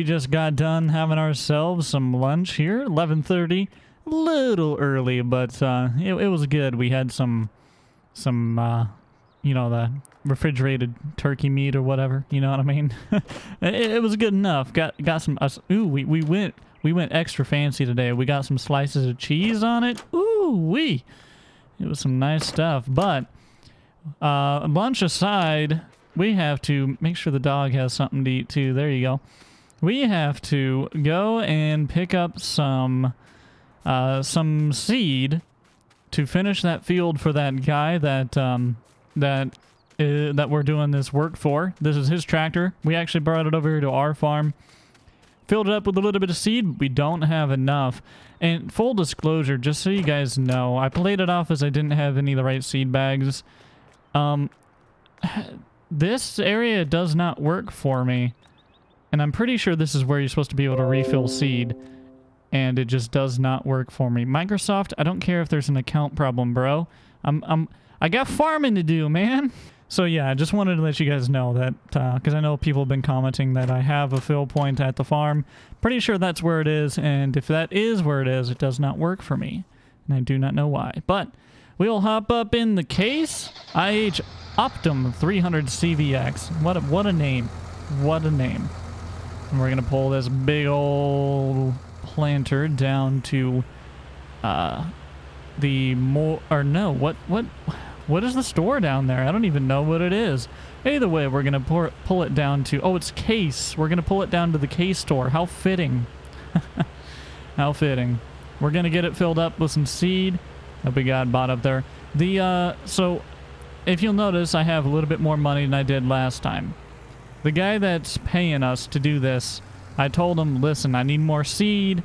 we just got done having ourselves some lunch here, 11:30. A little early, but it was good. We had some you know, the refrigerated turkey meat or whatever. You know what I mean? it was good enough. Got some. Ooh, we went extra fancy today. We got some slices of cheese on it. Ooh wee! It was some nice stuff. But lunch aside, we have to make sure the dog has something to eat too. There you go. We have to go and pick up some seed to finish that field for that guy that we're doing this work for. This is his tractor. We actually brought it over here to our farm, filled it up with a little bit of seed. We don't have enough. And full disclosure, just so you guys know, I played it off as I didn't have any of the right seed bags. This area does not work for me, and I'm pretty sure this is where you're supposed to be able to refill seed, and it just does not work for me. Microsoft, I don't care if there's an account problem, bro. I got farming to do, man. So yeah, I just wanted to let you guys know that, because I know people have been commenting that I have a fill point at the farm. Pretty sure that's where it is, and if that is where it is, it does not work for me. And I do not know why. But we'll hop up in the case. IH Optum 300 CVX. What a name. What a name. And we're going to pull this big old planter down to what is the store down there? I don't even know what it is. Either way, we're going to pull it down to... Oh, it's case. We're going to pull it down to the case store. How fitting. How fitting. We're going to get it filled up with some seed that we got bought up there. So, if you'll notice, I have a little bit more money than I did last time. The guy that's paying us to do this, I told him, listen, I need more seed.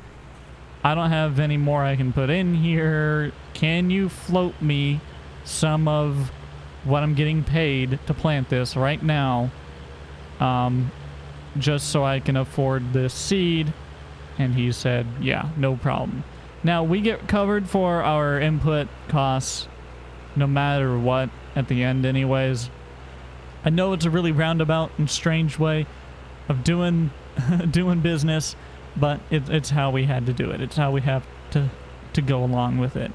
I don't have any more I can put in here. Can you float me some of what I'm getting paid to plant this right now, just so I can afford this seed? And he said, yeah, no problem. Now, we get covered for our input costs no matter what at the end anyways. I know it's a really roundabout and strange way of doing business, but it's how we had to do it. It's how we have to go along with it.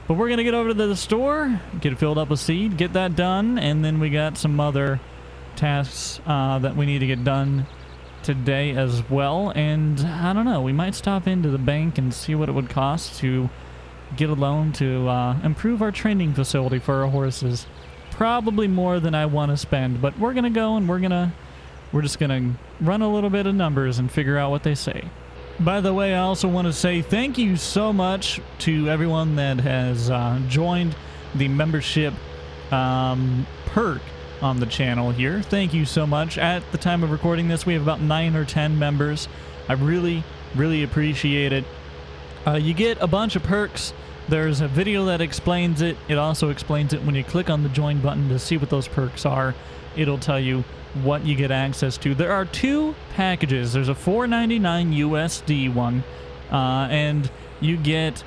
But we're going to get over to the store, get it filled up with seed, get that done, and then we got some other tasks that we need to get done today as well. And I don't know, we might stop into the bank and see what it would cost to get a loan to improve our training facility for our horses. Probably more than I want to spend, but we're going to go and we're just going to run a little bit of numbers and figure out what they say. By the way, I also want to say thank you so much to everyone that has joined the membership perk on the channel here. Thank you so much. At the time of recording this, we have about 9 or 10 members. I really, really appreciate it. You get a bunch of perks. There's a video that explains it. It also explains it when you click on the join button to see what those perks are. It'll tell you what you get access to. There are 2 packages. There's a $4.99 USD one, and you get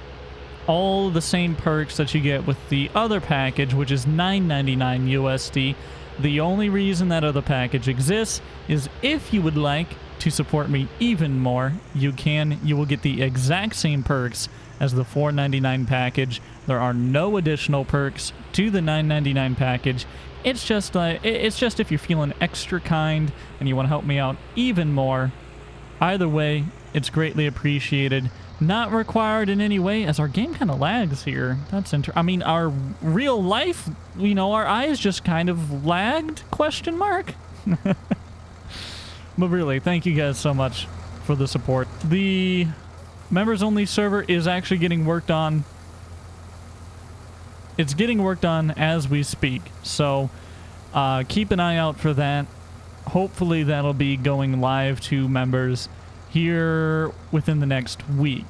all the same perks that you get with the other package, which is $9.99 USD. The only reason that other package exists is if you would like to support me even more, you will get the exact same perks as the $4.99 package. There are no additional perks to the $9.99 package. It's just if you're feeling extra kind and you want to help me out even more. Either way, it's greatly appreciated. Not required in any way, as our game kind of lags here. That's I mean, our real life, you know, our eyes just kind of lagged, question mark. But really, thank you guys so much for the support. The members only server is actually getting worked on. It's getting worked on as we speak, so keep an eye out for that. Hopefully that'll be going live to members here within the next week.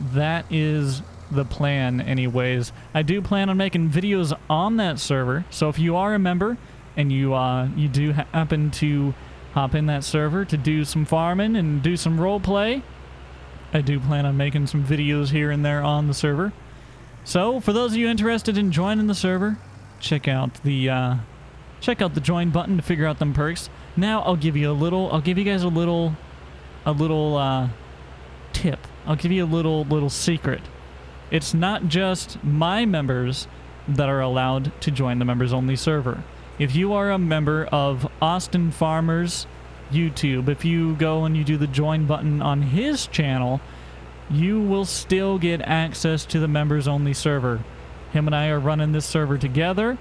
That is the plan anyways. I do plan on making videos on that server, so if you are a member and you do happen to hop in that server to do some farming and do some roleplay, I do plan on making some videos here and there on the server. So for those of you interested in joining the server, check out the join button to figure out them perks. Now I'll give you guys a little a little tip. I'll give you a little secret. It's not just my members that are allowed to join the members only server. If you are a member of Austin Farmer's YouTube, if you go and you do the join button on his channel, you will still get access to the members only server. Him and I are running this server together.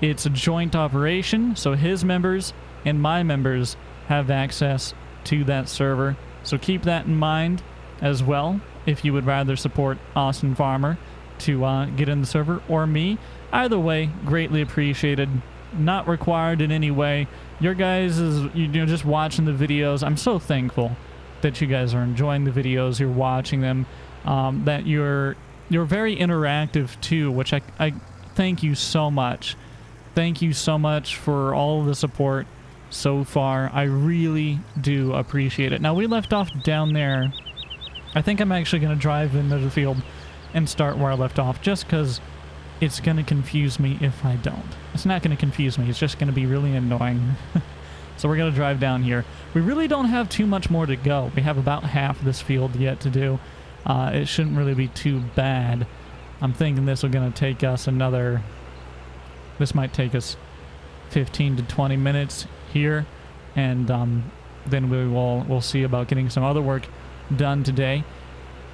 It's a joint operation, so his members and my members have access to that server. So keep that in mind as well if you would rather support Austin Farmer to get in the server, or me. Either way, greatly appreciated. Not required in any way. Your guys is, you know, just watching the videos. I'm so thankful that you guys are enjoying the videos, you're watching them, that you're very interactive too, which I thank you so much. Thank you so much for all of the support so far. I really do appreciate it. Now, we left off down there. I think I'm actually going to drive into the field and start where I left off, just because it's going to confuse me if I don't. It's not going to confuse me. It's just going to be really annoying. So we're going to drive down here. We really don't have too much more to go. We have about half this field yet to do. It shouldn't really be too bad. I'm thinking this is going to take us another... This might take us 15 to 20 minutes here. And then we'll see about getting some other work done today.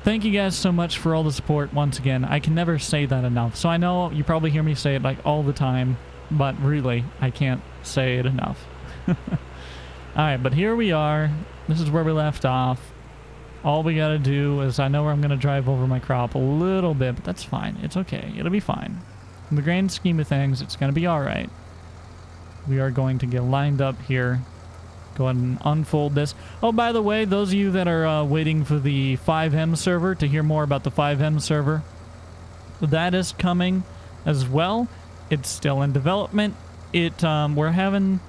Thank you guys so much for all the support once again. I can never say that enough. So I know you probably hear me say it like all the time, but really, I can't say it enough. Alright, but here we are. This is where we left off. All we gotta do is, I know where I'm gonna drive over my crop a little bit, but that's fine. It's okay. It'll be fine. In the grand scheme of things, it's gonna be alright. We are going to get lined up here. Go ahead and unfold this. Oh, by the way, those of you that are waiting for the 5M server to hear more about the 5M server, that is coming as well. It's still in development. It's taken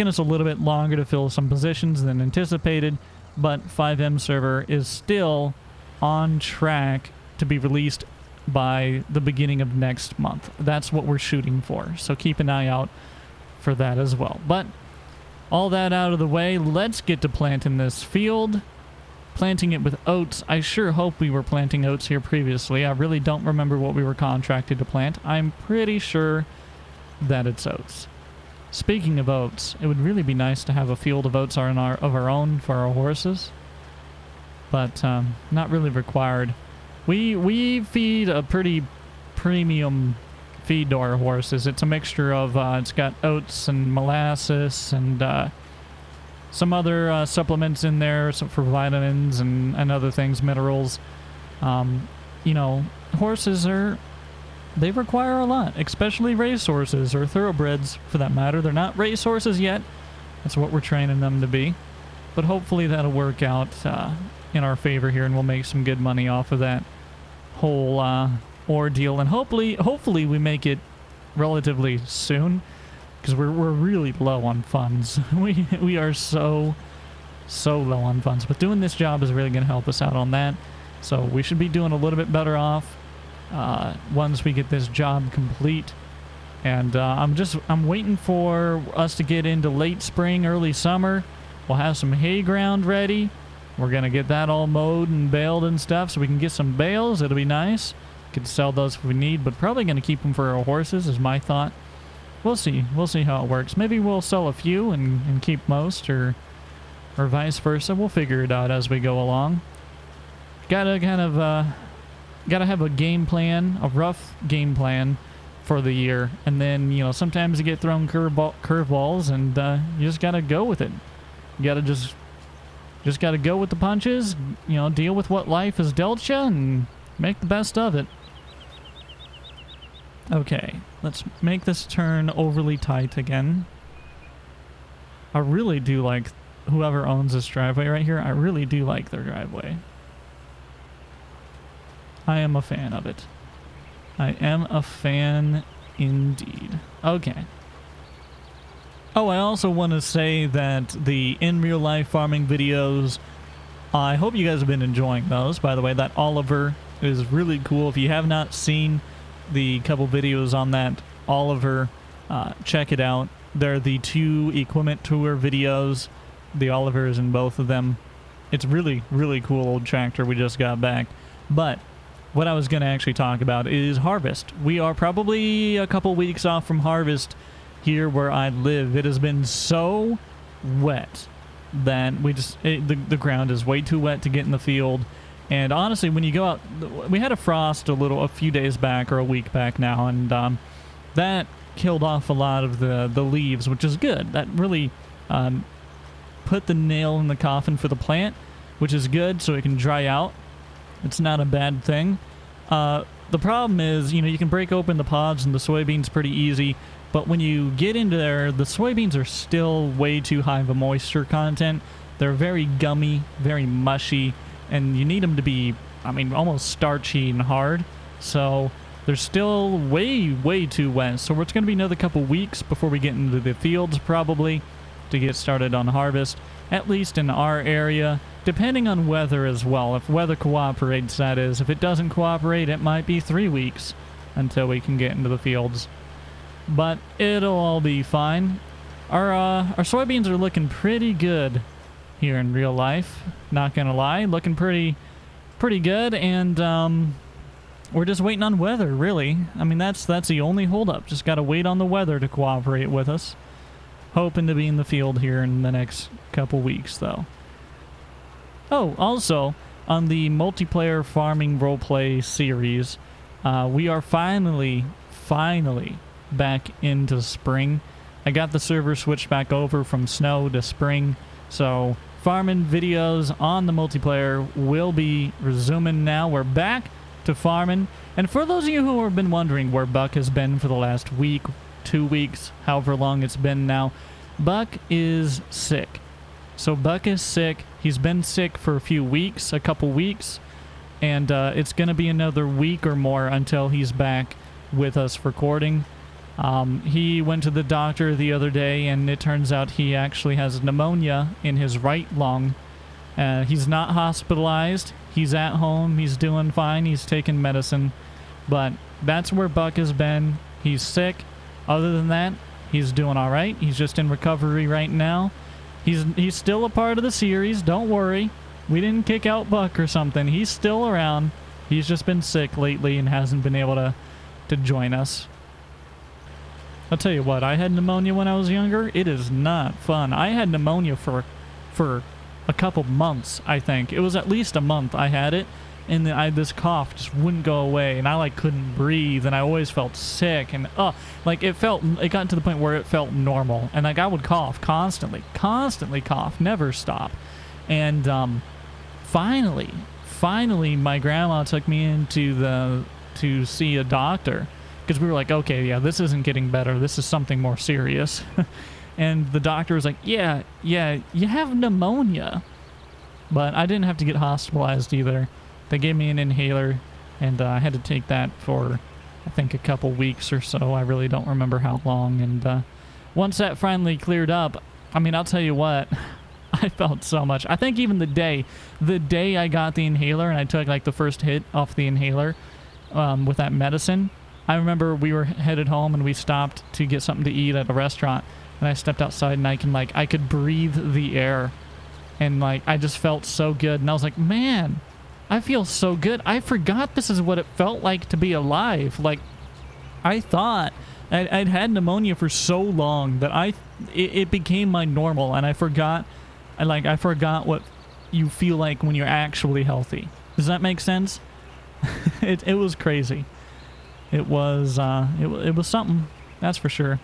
us a little bit longer to fill some positions than anticipated, but 5M server is still on track to be released by the beginning of next month. That's what we're shooting for, so keep an eye out for that as well. But all that out of the way, let's get to planting this field. Planting it with oats. I sure hope we were planting oats here previously. I really don't remember what we were contracted to plant. I'm pretty sure that it's oats. Speaking of oats, it would really be nice to have a field of oats of our own for our horses, but not really required. We feed a pretty premium feed to our horses. It's a mixture of it's got oats and molasses and some other supplements in there, some for vitamins and other things, minerals. You know, horses they require a lot, especially racehorses or thoroughbreds for that matter. They're not racehorses yet. That's what we're training them to be. But hopefully that'll work out in our favor here, and we'll make some good money off of that whole ordeal. And hopefully we make it relatively soon, because we're really low on funds. We are so low on funds. But doing this job is really going to help us out on that. So we should be doing a little bit better off once we get this job complete. And I'm waiting for us to get into late spring, early summer. We'll have some hay ground ready. We're gonna get that all mowed and baled and stuff, so we can get some bales. It'll be nice. Could sell those if we need, but probably gonna keep them for our horses is my thought. We'll see. We'll see how it works. Maybe we'll sell a few and keep most, or vice versa. We'll figure it out as we go along. Gotta have a game plan, a rough game plan for the year, and then, you know, sometimes you get thrown curveballs, and you just gotta go with it. You gotta just gotta go with the punches, you know, deal with what life has dealt you and make the best of it. Okay, let's make this turn overly tight again. I really do like whoever owns this driveway right here. I really do like their driveway. I am a fan of it. I am a fan indeed. Okay. Oh, I also want to say that the in real life farming videos, I hope you guys have been enjoying those. By the way, that Oliver is really cool. If you have not seen the couple videos on that Oliver, check it out. They're the 2 equipment tour videos. the Olivers in both of them. It's really, really cool old tractor we just got back. But what I was going to actually talk about is harvest. We are probably a couple weeks off from harvest here where I live. It has been so wet that the ground is way too wet to get in the field. And honestly, when you go out, we had a frost a few days back or a week back now, and that killed off a lot of the leaves, which is good. That really put the nail in the coffin for the plant, which is good, so it can dry out. It's not a bad thing. The problem is, you can break open the pods and the soybeans pretty easy, but when you get into there, the soybeans are still way too high of a moisture content. They're very gummy, very mushy, and you need them to be, almost starchy and hard. So they're still way, way too wet. So it's going to be another couple weeks before we get into the fields probably to get started on harvest, at least in our area, depending on weather as well. If weather cooperates, that is. If it doesn't cooperate, it might be 3 weeks until we can get into the fields. But it'll all be fine. Our soybeans are looking pretty good here in real life, not gonna lie. Looking pretty good, and we're just waiting on weather, really. That's the only holdup. Just gotta wait on the weather to cooperate with us. Hoping to be in the field here in the next couple weeks, though. Oh, also, on the multiplayer farming roleplay series, we are finally back into spring. I got the server switched back over from snow to spring, so farming videos on the multiplayer will be resuming now. We're back to farming. And for those of you who have been wondering where Buck has been for the last week, 2 weeks, however long it's been now, Buck is sick. So Buck is sick. He's been sick for a couple weeks, and it's going to be another week or more until he's back with us recording. He went to the doctor the other day, and it turns out he actually has pneumonia in his right lung. He's not hospitalized. He's at home. He's doing fine. He's taking medicine. But that's where Buck has been. He's sick. Other than that, he's doing all right. He's just in recovery right now. He's still a part of the series. Don't worry. We didn't kick out Buck or something. He's still around. He's just been sick lately and hasn't been able to join us. I'll tell you what, I had pneumonia when I was younger. It is not fun. I had pneumonia for a couple months, I think. It was at least a month I had it, and this cough just wouldn't go away, and I couldn't breathe, and I always felt sick, and it got to the point where it felt normal, and I would cough constantly cough, never stop. And finally my grandma took me to see a doctor, because we were like, okay, yeah, this isn't getting better. This is something more serious. And the doctor was like, yeah, you have pneumonia. But I didn't have to get hospitalized either. They gave me an inhaler, and I had to take that for, I think, a couple weeks or so. I really don't remember how long. And once that finally cleared up, I'll tell you what, I felt so much. I think even the day I got the inhaler and I took the first hit off the inhaler with that medicine, I remember we were headed home and we stopped to get something to eat at a restaurant, and I stepped outside and I could breathe the air, and I just felt so good, and I was like, man, I feel so good. I forgot this is what it felt like to be alive. I thought I'd had pneumonia for so long that it became my normal, and I forgot what you feel like when you're actually healthy. Does that make sense? It was crazy. It was something, that's for sure.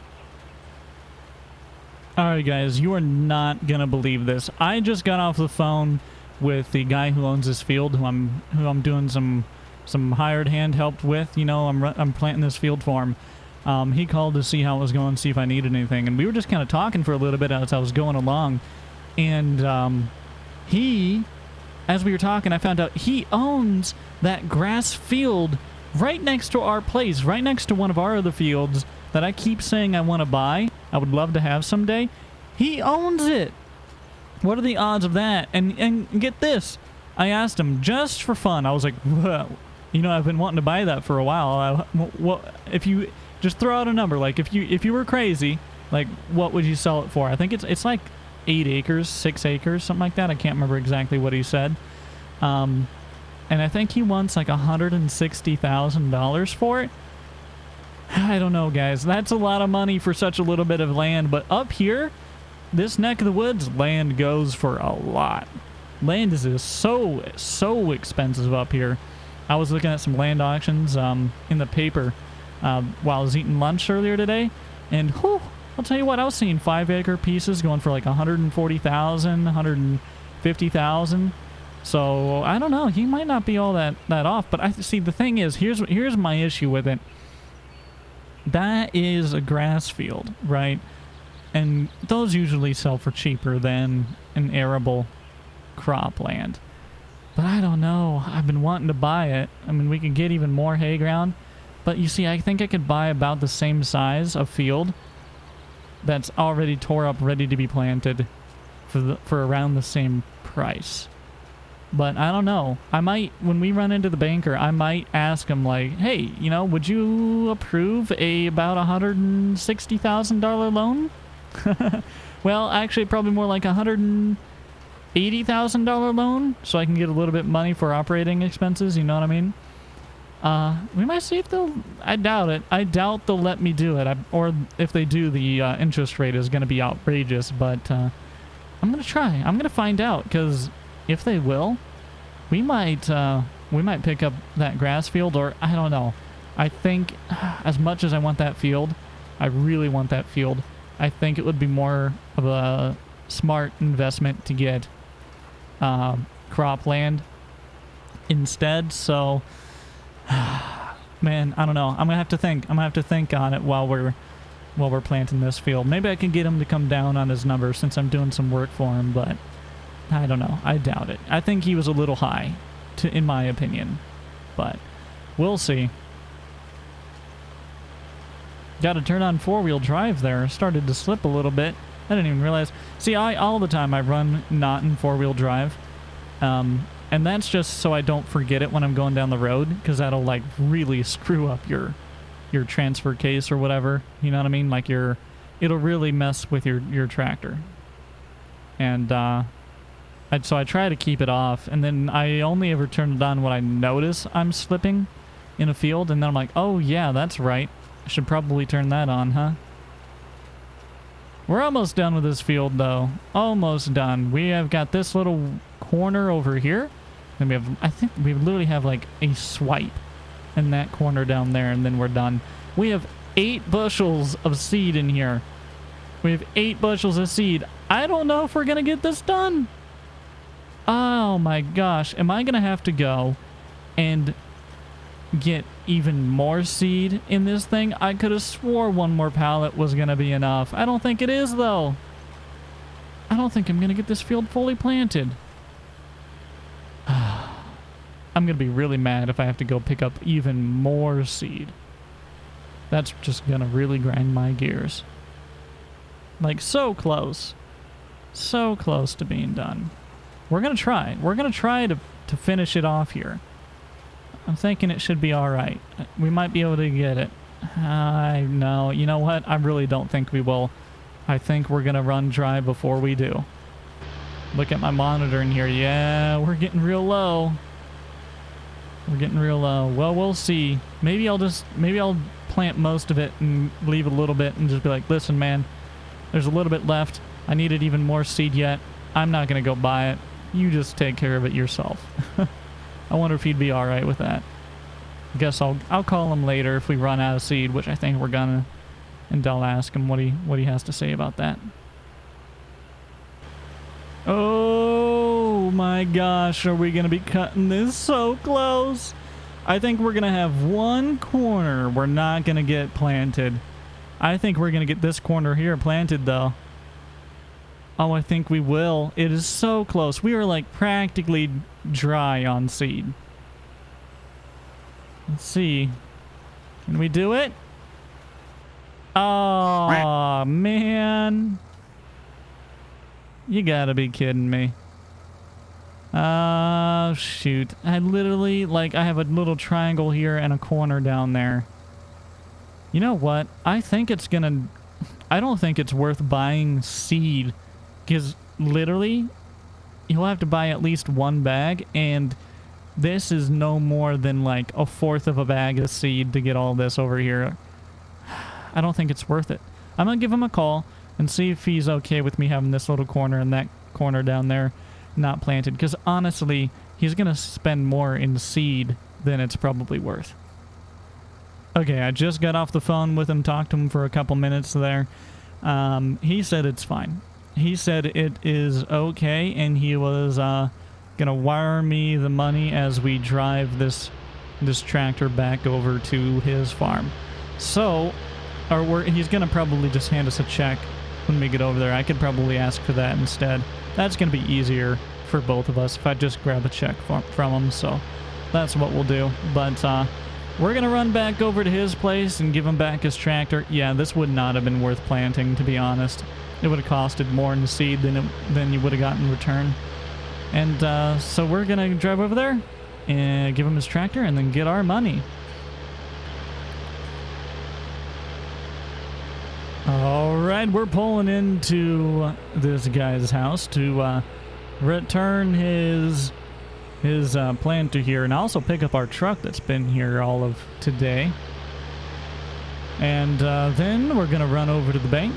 Alright guys, you are not gonna believe this. I just got off the phone with the guy who owns this field, who I'm doing some hired hand help with. I'm planting this field for him. He called to see how it was going, see if I needed anything, and we were just kind of talking for a little bit as I was going along. And as we were talking, I found out he owns that grass field right next to our place, right next to one of our other fields that I keep saying I want to buy. I would love to have someday. He owns it. What are the odds of that? And get this. I asked him just for fun. I was like, well, I've been wanting to buy that for a while. If you just throw out a number, if you were crazy, what would you sell it for? I think it's like 8 acres, 6 acres, something like that. I can't remember exactly what he said. And I think he wants like $160,000 for it. I don't know, guys. That's a lot of money for such a little bit of land. But up here, this neck of the woods, land goes for a lot. Land is so expensive up here. I was looking at some land auctions in the paper while I was eating lunch earlier today. And whew, I'll tell you what, I was seeing 5-acre pieces going for like 140,000, 150,000. So I don't know. He might not be all that off. But I see the thing is, here's my issue with it. That is a grass field, right? And those usually sell for cheaper than an arable cropland. But I don't know. I've been wanting to buy it. I mean, we could get even more hay ground. But you see, I think I could buy about the same size of field that's already tore up, ready to be planted for around the same price. But I don't know. I might, when we run into the banker, I might ask him like, hey, you know, would you approve about $160,000 loan? Well, actually, probably more like $180,000 loan, so I can get a little bit of money for operating expenses. You know what I mean? We might see if they'll. I doubt it. I doubt they'll let me do it. Or if they do, the interest rate is going to be outrageous. But I'm gonna try. I'm gonna find out, because if they will, we might pick up that grass field, or I don't know. I think as much as I want that field, I really want that field. I think it would be more of a smart investment to get cropland instead. So, man, I don't know. I'm gonna have to think. I'm gonna have to think on it while we're planting this field. Maybe I can get him to come down on his number since I'm doing some work for him, but I don't know. I doubt it. I think he was a little high, in my opinion, but we'll see. Got to turn on 4-wheel drive there. Started to slip a little bit. I didn't even realize. See, all the time I run not in 4-wheel drive. And that's just so I don't forget it when I'm going down the road, because that'll like really screw up your transfer case or whatever. You know what I mean? Like it'll really mess with your tractor. And so I try to keep it off, and then I only ever turn it on when I notice I'm slipping in a field, and then I'm like, oh yeah, that's right. I should probably turn that on, huh? We're almost done with this field, though. Almost done. We have got this little corner over here. And I think we literally have like a swipe in that corner down there, and then we're done. We have 8 bushels of seed in here. We have 8 bushels of seed. I don't know if we're going to get this done. Oh my gosh. Am I going to have to go and get even more seed in this thing? I could have swore one more pallet was going to be enough. I don't think it is, though. I don't think I'm going to get this field fully planted. I'm going to be really mad if I have to go pick up even more seed. That's just going to really grind my gears. Like, so close. So close to being done. We're going to try. We're going to try to finish it off here. I'm thinking it should be alright. We might be able to get it. No, you know what? I really don't think we will. I think we're going to run dry before we do. Look at my monitor in here. Yeah, we're getting real low. We're getting real low. Well, we'll see. Maybe I'll plant most of it and leave a little bit and just be like, listen, man, there's a little bit left. I needed even more seed yet. I'm not going to go buy it. You just take care of it yourself. I wonder if he'd be all right with that. Guess I'll call him later if we run out of seed, which I think we're gonna, and I'll ask him what he has to say about that. Oh my gosh, are we gonna be cutting this so close? I think we're gonna have one corner we're not gonna get planted. I think we're gonna get this corner here planted though. Oh, I think we will. It is so close. We are like practically dry on seed. Let's see. Can we do it? Oh, man. You gotta be kidding me. Oh, shoot. I literally, like, I have a little triangle here and a corner down there. You know what? I think it's gonna... I don't think it's worth buying seed Because literally, you'll have to buy at least one bag, and this is no more than like a fourth of a bag of seed to get all this over here. I don't think it's worth it. I'm going to give him a call and see if he's okay with me having this little corner and that corner down there not planted. Because honestly, he's going to spend more in seed than it's probably worth. Okay, I just got off the phone with him, talked to him for a couple minutes there. He said it's fine. He said it is okay, and he was gonna wire me the money as we drive this tractor back over to his farm. So, he's gonna probably just hand us a check when we get over there. I could probably ask for that instead. That's gonna be easier for both of us if I just grab a check from him. So that's what we'll do. But we're gonna run back over to his place and give him back his tractor. Yeah, this would not have been worth planting, to be honest. It would have costed more in the seed than you would have gotten in return. And so we're gonna drive over there and give him his tractor and then get our money. Alright, we're pulling into this guy's house to return his planter here, and also pick up our truck that's been here all of today. And then we're gonna run over to the bank,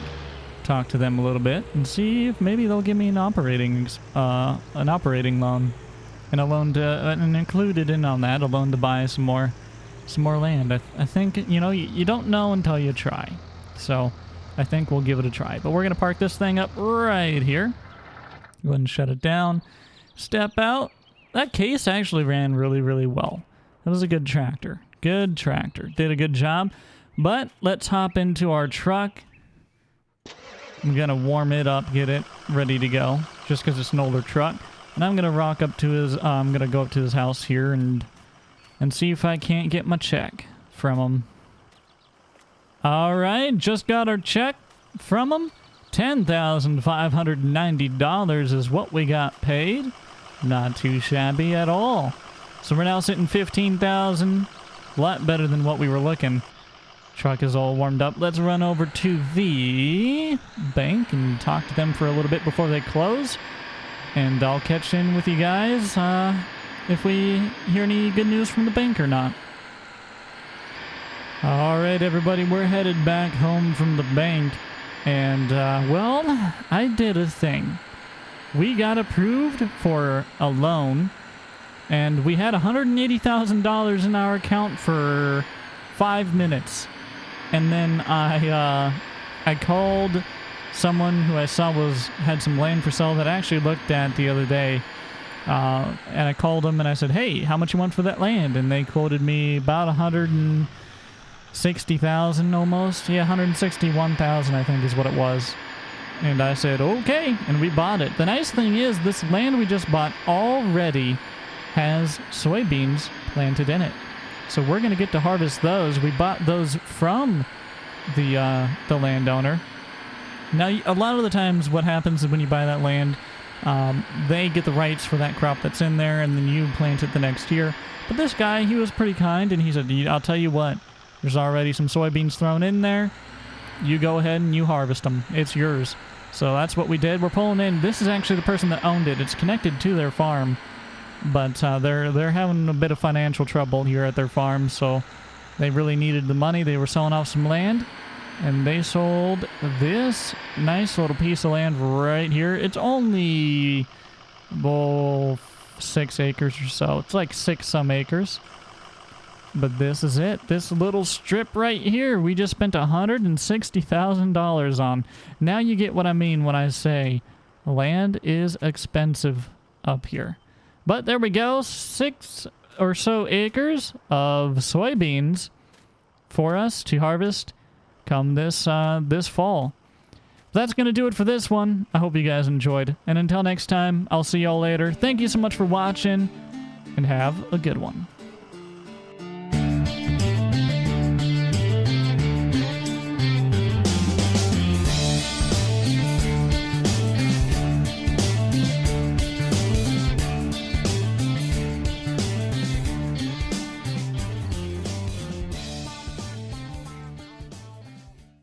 talk to them a little bit, and see if maybe they'll give me an operating loan, and a loan to and included in on that a loan to buy some more land. I think, you know, you don't know until you try. So I think we'll give it a try. But we're gonna park this thing up right here. Go ahead and shut it down. Step out. That case actually ran really, really well. That was a good tractor. Good tractor. Did a good job. But let's hop into our truck. I'm gonna warm it up, get it ready to go, just because it's an older truck. And I'm gonna rock up to his. I'm gonna go up to his house here and see if I can't get my check from him. All right, just got our check from him. $10,590 is what we got paid. Not too shabby at all. So we're now sitting $15,000. A lot better than what we were looking. Truck is all warmed up. Let's run over to the bank and talk to them for a little bit before they close. And I'll catch in with you guys if we hear any good news from the bank or not. Alright, everybody, we're headed back home from the bank. And, well, I did a thing. We got approved for a loan, and we had $180,000 in our account for 5 minutes. And then I called someone who I saw had some land for sale that I actually looked at the other day. And I called them and I said, hey, how much you want for that land? And they quoted me about $160,000 almost. Yeah, $161,000 I think is what it was. And I said, okay, and we bought it. The nice thing is, this land we just bought already has soybeans planted in it. So we're going to get to harvest those. We bought those from the landowner. Now, a lot of the times what happens is when you buy that land, they get the rights for that crop that's in there, and then you plant it the next year. But this guy, he was pretty kind, and he said, I'll tell you what, there's already some soybeans thrown in there. You go ahead and you harvest them. It's yours. So that's what we did. We're pulling in. This is actually the person that owned it. It's connected to their farm, but they're having a bit of financial trouble here at their farm, so they really needed the money. They were selling off some land, and they sold this nice little piece of land right here. It's only 6 acres or so. It's like 6 some acres. But this is it. This little strip right here, we just spent $160,000 on. Now you get what I mean when I say land is expensive up here. But there we go. 6 or so acres of soybeans for us to harvest come this fall. That's going to do it for this one. I hope you guys enjoyed. And until next time, I'll see y'all later. Thank you so much for watching, and have a good one.